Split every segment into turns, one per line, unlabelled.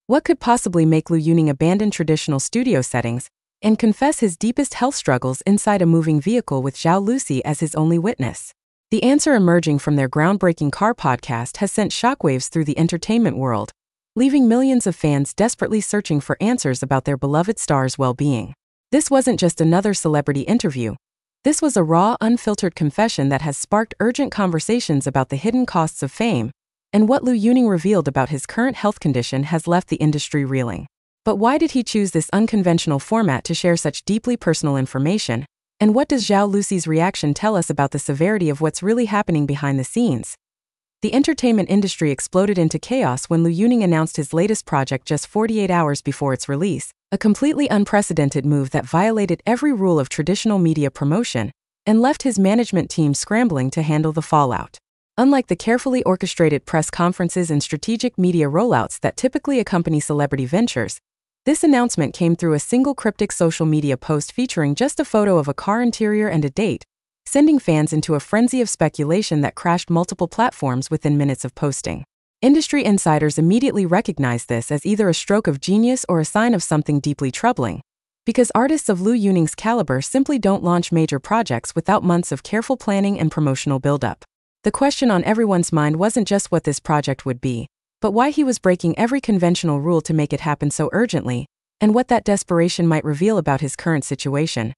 What could possibly make Liu Yuning abandon traditional studio settings and confess his deepest health struggles inside a moving vehicle with Zhao Lusi as his only witness? The answer emerging from their groundbreaking car podcast has sent shockwaves through the entertainment world, leaving millions of fans desperately searching for answers about their beloved star's well-being. This wasn't just another celebrity interview. This was a raw, unfiltered confession that has sparked urgent conversations about the hidden costs of fame, and what Liu Yuning revealed about his current health condition has left the industry reeling. But why did he choose this unconventional format to share such deeply personal information? And what does Zhao Lusi's reaction tell us about the severity of what's really happening behind the scenes? The entertainment industry exploded into chaos when Liu Yuning announced his latest project just 48 hours before its release, a completely unprecedented move that violated every rule of traditional media promotion and left his management team scrambling to handle the fallout. Unlike the carefully orchestrated press conferences and strategic media rollouts that typically accompany celebrity ventures, this announcement came through a single cryptic social media post featuring just a photo of a car interior and a date, sending fans into a frenzy of speculation that crashed multiple platforms within minutes of posting. Industry insiders immediately recognized this as either a stroke of genius or a sign of something deeply troubling, because artists of Liu Yuning's caliber simply don't launch major projects without months of careful planning and promotional buildup. The question on everyone's mind wasn't just what this project would be, but why he was breaking every conventional rule to make it happen so urgently, and what that desperation might reveal about his current situation.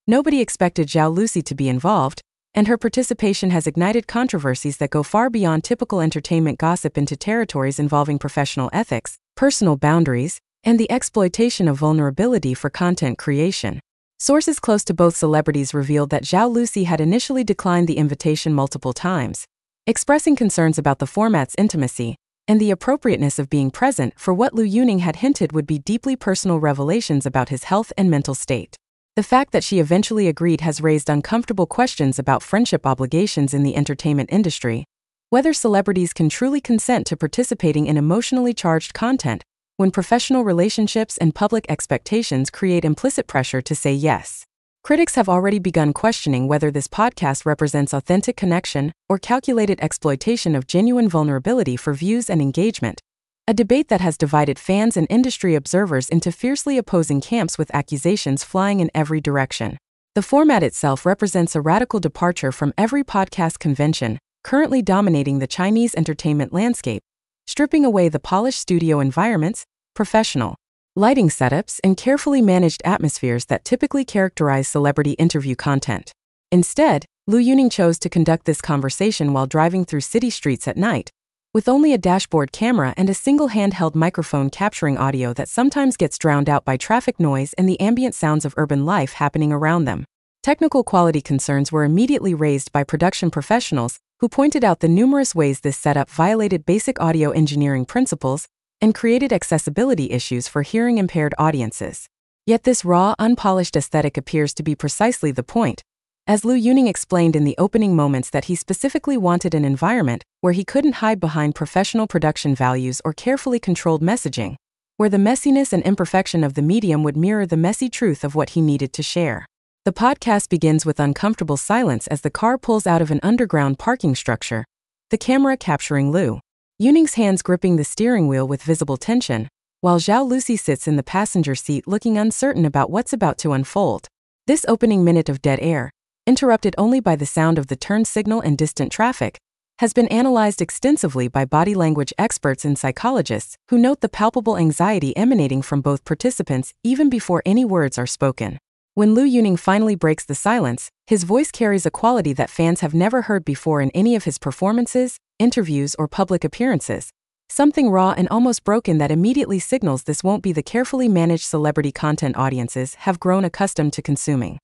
Nobody expected Zhao Lusi to be involved, and her participation has ignited controversies that go far beyond typical entertainment gossip into territories involving professional ethics, personal boundaries, and the exploitation of vulnerability for content creation. Sources close to both celebrities revealed that Zhao Lusi had initially declined the invitation multiple times, expressing concerns about the format's intimacy and the appropriateness of being present for what Liu Yuning had hinted would be deeply personal revelations about his health and mental state. The fact that she eventually agreed has raised uncomfortable questions about friendship obligations in the entertainment industry, whether celebrities can truly consent to participating in emotionally charged content when professional relationships and public expectations create implicit pressure to say yes. Critics have already begun questioning whether this podcast represents authentic connection or calculated exploitation of genuine vulnerability for views and engagement, a debate that has divided fans and industry observers into fiercely opposing camps with accusations flying in every direction. The format itself represents a radical departure from every podcast convention currently dominating the Chinese entertainment landscape, stripping away the polished studio environments, professional lighting setups, and carefully managed atmospheres that typically characterize celebrity interview content. Instead, Liu Yuning chose to conduct this conversation while driving through city streets at night, with only a dashboard camera and a single handheld microphone capturing audio that sometimes gets drowned out by traffic noise and the ambient sounds of urban life happening around them. Technical quality concerns were immediately raised by production professionals who pointed out the numerous ways this setup violated basic audio engineering principles and created accessibility issues for hearing-impaired audiences. Yet this raw, unpolished aesthetic appears to be precisely the point, as Liu Yuning explained in the opening moments that he specifically wanted an environment where he couldn't hide behind professional production values or carefully controlled messaging, where the messiness and imperfection of the medium would mirror the messy truth of what he needed to share. The podcast begins with uncomfortable silence as the car pulls out of an underground parking structure, the camera capturing Liu Yuning's hands gripping the steering wheel with visible tension, while Zhao Lusi sits in the passenger seat looking uncertain about what's about to unfold. This opening minute of dead air, interrupted only by the sound of the turn signal and distant traffic, has been analyzed extensively by body language experts and psychologists who note the palpable anxiety emanating from both participants even before any words are spoken. When Liu Yuning finally breaks the silence, his voice carries a quality that fans have never heard before in any of his performances, interviews, or public appearances, something raw and almost broken that immediately signals this won't be the carefully managed celebrity content audiences have grown accustomed to consuming.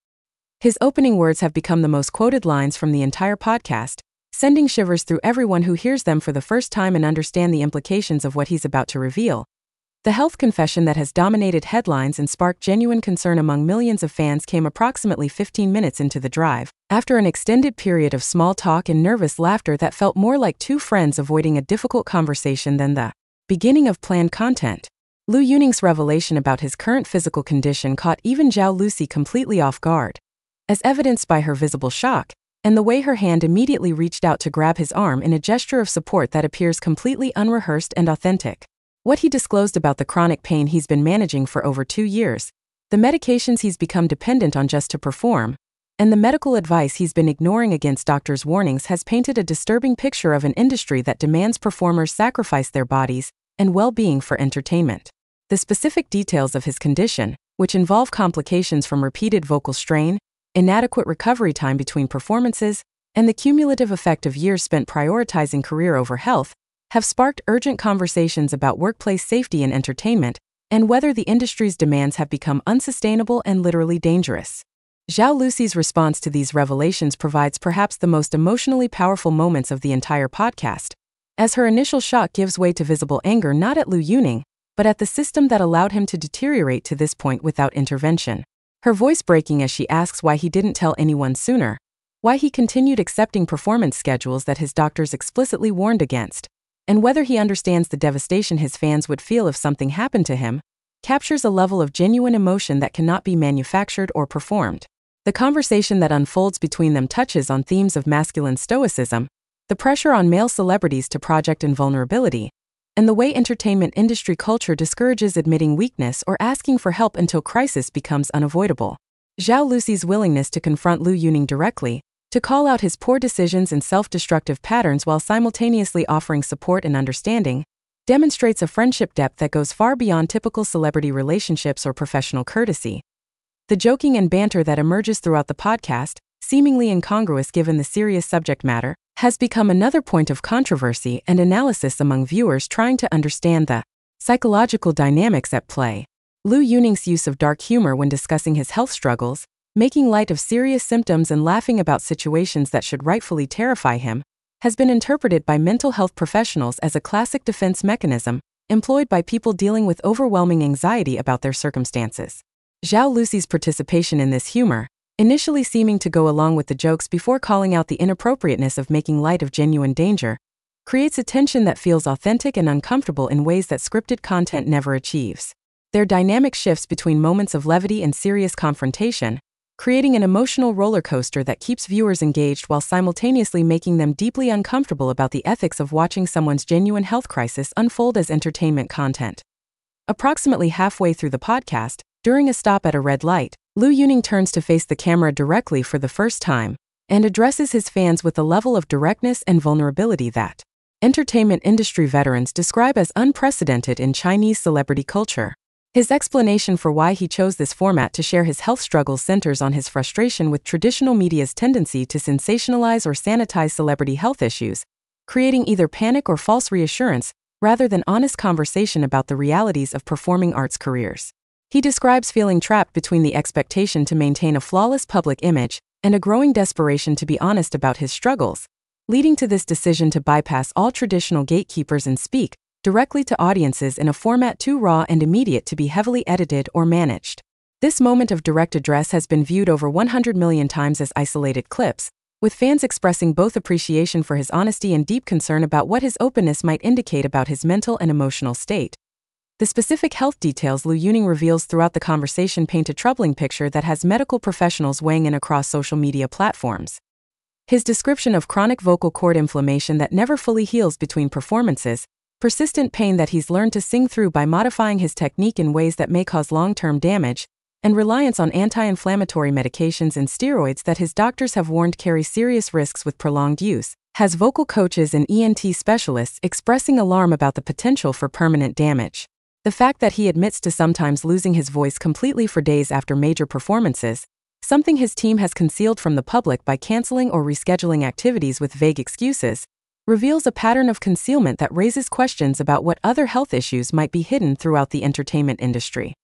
His opening words have become the most quoted lines from the entire podcast, sending shivers through everyone who hears them for the first time and understand the implications of what he's about to reveal. The health confession that has dominated headlines and sparked genuine concern among millions of fans came approximately 15 minutes into the drive, after an extended period of small talk and nervous laughter that felt more like two friends avoiding a difficult conversation than the beginning of planned content. Liu Yuning's revelation about his current physical condition caught even Zhao Lusi completely off guard, as evidenced by her visible shock, and the way her hand immediately reached out to grab his arm in a gesture of support that appears completely unrehearsed and authentic. what he disclosed about the chronic pain he's been managing for over 2 years, the medications he's become dependent on just to perform, and the medical advice he's been ignoring against doctors' warnings has painted a disturbing picture of an industry that demands performers sacrifice their bodies and well-being for entertainment. The specific details of his condition, which involve complications from repeated vocal strain, inadequate recovery time between performances, and the cumulative effect of years spent prioritizing career over health, have sparked urgent conversations about workplace safety in entertainment and whether the industry's demands have become unsustainable and literally dangerous. Zhao Lusi's response to these revelations provides perhaps the most emotionally powerful moments of the entire podcast, as her initial shock gives way to visible anger not at Liu Yuning, but at the system that allowed him to deteriorate to this point without intervention. Her voice breaking as she asks why he didn't tell anyone sooner, why he continued accepting performance schedules that his doctors explicitly warned against, and whether he understands the devastation his fans would feel if something happened to him, captures a level of genuine emotion that cannot be manufactured or performed. The conversation that unfolds between them touches on themes of masculine stoicism, the pressure on male celebrities to project invulnerability, and the way entertainment industry culture discourages admitting weakness or asking for help until crisis becomes unavoidable. Zhao Lusi's willingness to confront Liu Yuning directly, to call out his poor decisions and self-destructive patterns while simultaneously offering support and understanding, demonstrates a friendship depth that goes far beyond typical celebrity relationships or professional courtesy. The joking and banter that emerges throughout the podcast, seemingly incongruous given the serious subject matter, has become another point of controversy and analysis among viewers trying to understand the psychological dynamics at play. Liu Yuning's use of dark humor when discussing his health struggles, making light of serious symptoms and laughing about situations that should rightfully terrify him, has been interpreted by mental health professionals as a classic defense mechanism employed by people dealing with overwhelming anxiety about their circumstances. Zhao Lusi's participation in this humor, initially seeming to go along with the jokes before calling out the inappropriateness of making light of genuine danger, creates a tension that feels authentic and uncomfortable in ways that scripted content never achieves. Their dynamic shifts between moments of levity and serious confrontation, creating an emotional roller coaster that keeps viewers engaged while simultaneously making them deeply uncomfortable about the ethics of watching someone's genuine health crisis unfold as entertainment content. Approximately halfway through the podcast, during a stop at a red light, Liu Yuning turns to face the camera directly for the first time and addresses his fans with a level of directness and vulnerability that entertainment industry veterans describe as unprecedented in Chinese celebrity culture. His explanation for why he chose this format to share his health struggles centers on his frustration with traditional media's tendency to sensationalize or sanitize celebrity health issues, creating either panic or false reassurance rather than honest conversation about the realities of performing arts careers. He describes feeling trapped between the expectation to maintain a flawless public image and a growing desperation to be honest about his struggles, leading to this decision to bypass all traditional gatekeepers and speak directly to audiences in a format too raw and immediate to be heavily edited or managed. This moment of direct address has been viewed over 100 million times as isolated clips, with fans expressing both appreciation for his honesty and deep concern about what his openness might indicate about his mental and emotional state. The specific health details Liu Yuning reveals throughout the conversation paint a troubling picture that has medical professionals weighing in across social media platforms. His description of chronic vocal cord inflammation that never fully heals between performances, persistent pain that he's learned to sing through by modifying his technique in ways that may cause long-term damage, and reliance on anti-inflammatory medications and steroids that his doctors have warned carry serious risks with prolonged use, has vocal coaches and ENT specialists expressing alarm about the potential for permanent damage. The fact that he admits to sometimes losing his voice completely for days after major performances, something his team has concealed from the public by canceling or rescheduling activities with vague excuses, reveals a pattern of concealment that raises questions about what other health issues might be hidden throughout the entertainment industry.